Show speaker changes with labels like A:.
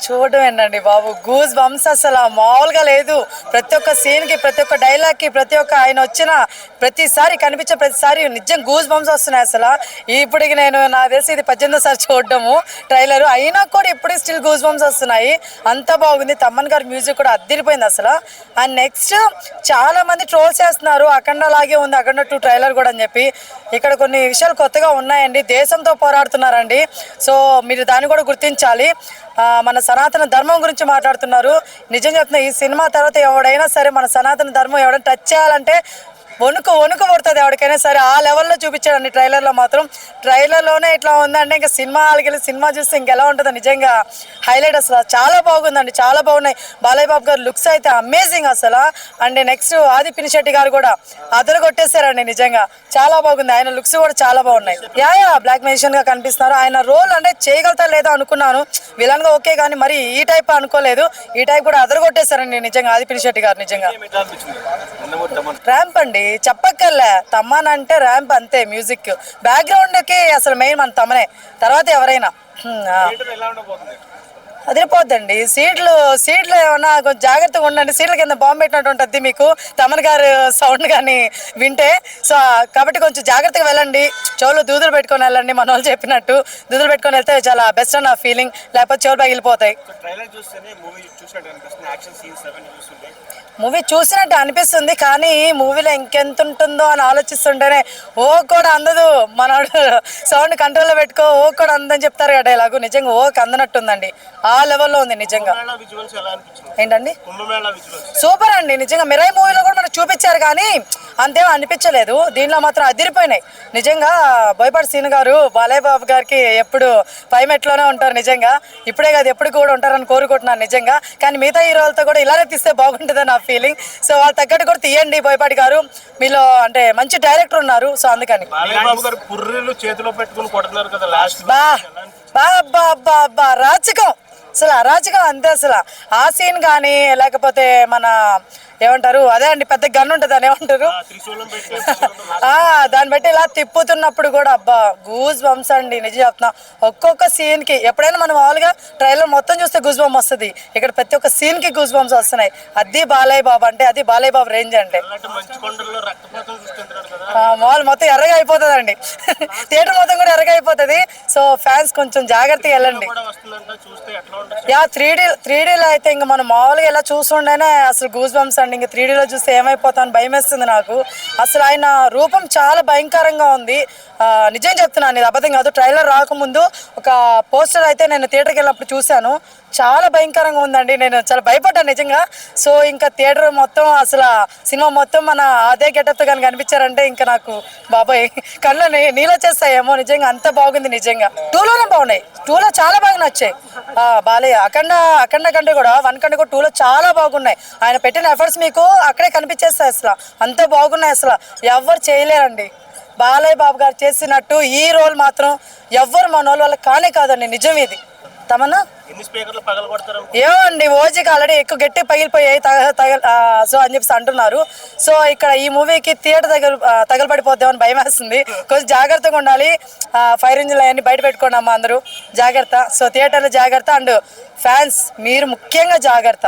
A: చూడడం ఏంటండి బాబు, goose bumps అసలు మామూలుగా లేదు. ప్రతి ఒక్క సీన్కి, ప్రతి ఒక్క డైలాగ్కి, ప్రతి ఒక్క ఆయన వచ్చిన ప్రతిసారి కనిపించే ప్రతిసారి నిజం గూస్ బంప్స్ వస్తున్నాయి అసలు. ఇప్పటికి నేను నాకు తెలిసి ఇది 18సారి చూడడము ట్రైలర్ అయినా కూడా ఇప్పుడు స్టిల్ గూస్ బంప్స్ వస్తున్నాయి. అంత బాగుంది. తమ్మన్ గారి మ్యూజిక్ కూడా అద్దరిపోయింది అసలు. అండ్ నెక్స్ట్ చాలా మంది ట్రోల్ చేస్తున్నారు అఖండ లాగే ఉంది, అఖండ 2 ట్రైలర్ కూడా అని చెప్పి. ఇక్కడ కొన్ని విషయాలు కొత్తగా ఉన్నాయండి. దేశంతో పోరాడుతున్నారండి. సో మీరు దాన్ని కూడా గుర్తించాలి. మన సనాతన ధర్మం గురించి మాట్లాడుతున్నారు. నిజం చెప్తున్నా, ఈ సినిమా తర్వాత ఎవడైనా సరే మన సనాతన ధర్మం ఎవడైనా టచ్ చేయాలంటే వణుకు పడుతుంది ఎవరికైనా సరే. ఆ లెవెల్లో చూపించాడండి ట్రైలర్లో మాత్రం. ట్రైలర్లోనే ఇట్లా ఉందంటే ఇంకా సినిమా హాల్కి వెళ్ళి సినిమా చూస్తే ఇంకెలా ఉంటుందో నిజంగా హైలైట్. అసలు చాలా బాగుందండి, చాలా బాగున్నాయి. బాలయ్య బాబు గారు లుక్స్ అయితే అమేజింగ్ అసలు. అండ్ నెక్స్ట్ ఆది పినిశెట్టి గారు కూడా అదరు కొట్టేశారండి నిజంగా. చాలా బాగుంది, ఆయన లుక్స్ కూడా చాలా బాగున్నాయి. బ్లాక్ మెజిషియన్ గా కనిపిస్తున్నారు. ఆయన రోల్ అంటే చేయగలుగుతా లేదో అనుకున్నాను, విలన్ గా ఓకే, కానీ మరి ఈ టైప్ అనుకోలేదు. ఈ టైప్ కూడా అదరు కొట్టేశారండి నిజంగా ఆది పినిశెట్టి గారు. నిజంగా ర్యాంప్ అండి, చెప్పక్కర్లే. తమ్మన్ అంటే ర్యాంప్ అంతే. మ్యూజిక్ బ్యాక్గ్రౌండ్ కి అసలు మెయిన్ మన తమ్మనే, తర్వాత ఎవరైనా అదిరిపోద్దండి. సీట్లు ఏమన్నా కొంచెం జాగ్రత్తగా ఉండండి. సీట్ల కింద బాంబు పెట్టినట్టు ఉంటుంది మీకు తమన్ గారు సౌండ్ కానీ వింటే. సో కాబట్టి కొంచెం జాగ్రత్తగా వెళ్ళండి. చెవులు దూదులు పెట్టుకొని వెళ్ళండి. మన వాళ్ళు చెప్పినట్టు దూదులు పెట్టుకొని వెళ్తే చాలా బెస్ట్ అని నా ఫీలింగ్. లేకపోతే చెవులు పగిలిపోతాయి. మూవీ చూసినట్టు అనిపిస్తుంది, కానీ మూవీలో ఇంకెంత ఉంటుందో అని ఆలోచిస్తుంటేనే ఓ కూడా అందదు. మనోడు సౌండ్ కంట్రోల్లో పెట్టుకో, ఓ కూడా అందని చెప్తారు కదా డైలాగు. నిజంగా ఓకి అందనట్టుందండి. ఆ లెవెల్లో ఉంది నిజంగా. ఏంటండి, సూపర్ అండి నిజంగా. మిరాయి మూవీలో కూడా మనకు చూపించారు కానీ అంతేం అనిపించలేదు. దీనిలో మాత్రం అదిరిపోయినాయి నిజంగా. బోయపాటి సీను గారు బాలయ్య బాబు గారికి ఎప్పుడు పైమెట్లోనే ఉంటారు నిజంగా. ఇప్పుడే కాదు ఎప్పుడు కూడా ఉంటారని కోరుకుంటున్నాను నిజంగా. కానీ మిగతా హీరోలతో కూడా ఇలానే తీస్తే బాగుంటుందని నా ఫీలింగ్. సో వాళ్ళు తగ్గట్టు కూడా తీయండి బోయపాటి గారు. మీలో అంటే మంచి డైరెక్టర్ ఉన్నారు, సో అందుకని. బా రాజకం, అసలు అరాచకం అంతే అసలు. ఆ సీన్ కానీ లేకపోతే మన ఏమంటారు, అదే అండి పెద్ద గన్ ఉంటుంది అని ఏమంటారు, దాన్ని బట్టి ఇలా తిప్పుతున్నప్పుడు కూడా అబ్బా గూస్ బంప్స్ అండి. నిజం చెప్తున్నా, ఒక్కొక్క సీన్ కి ఎప్పుడైనా మనం మామూలుగా ట్రైలర్ మొత్తం చూస్తే గూస్ బంప్ వస్తుంది, ఇక్కడ ప్రతి ఒక్క సీన్ కి గూస్ బంప్స్ వస్తున్నాయి. అది బాలయ్య బాబు అంటే, అది బాలయ్య బాబు రేంజ్ అంటే. మాల్ మొత్తం ఎర్రగా అయిపోతుంది అండి, థియేటర్ మొత్తం కూడా ఎర్రగా అయిపోతుంది. సో ఫ్యాన్స్ కొంచెం జాగ్రత్తగా వెళ్ళండి. 3Dలో అయితే ఇంకా మనం మామూలుగా ఎలా చూస్తుండేనే అసలు గూస్ బంప్స్ అండి. ఇంకా 3Dలో చూస్తే ఏమైపోతామని భయం వేస్తుంది నాకు. అసలు ఆయన రూపం చాలా భయంకరంగా ఉంది. నిజం చెప్తున్నాను, ఇది అబద్ధం కాదు. ట్రైలర్ రాకముందు ఒక పోస్టర్ అయితే నేను థియేటర్కి వెళ్ళినప్పుడు చూశాను, చాలా భయంకరంగా ఉందండి. నేను చాలా భయపడ్డాను నిజంగా. సో ఇంకా థియేటర్ మొత్తం అసలు సినిమా మొత్తం మన అదే గెటప్తో కానీ కనిపించారంటే ఇంకా నాకు బాబాయ్ కళ్ళు నీళ్ళు వచ్చేస్తాయేమో. నిజంగా అంత బాగుంది నిజంగా. 2లోనే బాగున్నాయి, 2లో చాలా బాగా నచ్చాయి. బాలయ్య అఖండ కంటే కూడా 1 కంటే కూడా 2లో చాలా బాగున్నాయి. ఆయన పెట్టిన ఎఫర్ట్స్ మీకు అక్కడే కనిపించేస్తాయి. అసలు అంత బాగున్నాయి, అసలు ఎవరు చేయలేరండి. బాలయ్య బాబు గారు చేసినట్టు ఈ రోల్ మాత్రం ఎవ్వరు మన వాళ్ళ కానే కాదండి. నిజం ఇది. తమన్నా ఏమండి, ఓజీకి ఆల్రెడీ ఎక్కువ గట్టి పగిలిపోయాయి సో అని చెప్పి అంటున్నారు. సో ఇక్కడ ఈ మూవీకి థియేటర్ తగలబడిపోద్దామని భయం వేస్తుంది. కొంచెం జాగ్రత్తగా ఉండాలి. ఫైర్ ఇంజిన్లు అవన్నీ బయట పెట్టుకోండి అమ్మా అందరూ, జాగ్రత్త. సో థియేటర్లో జాగ్రత్త. అండ్ ఫ్యాన్స్ మీరు ముఖ్యంగా జాగ్రత్త.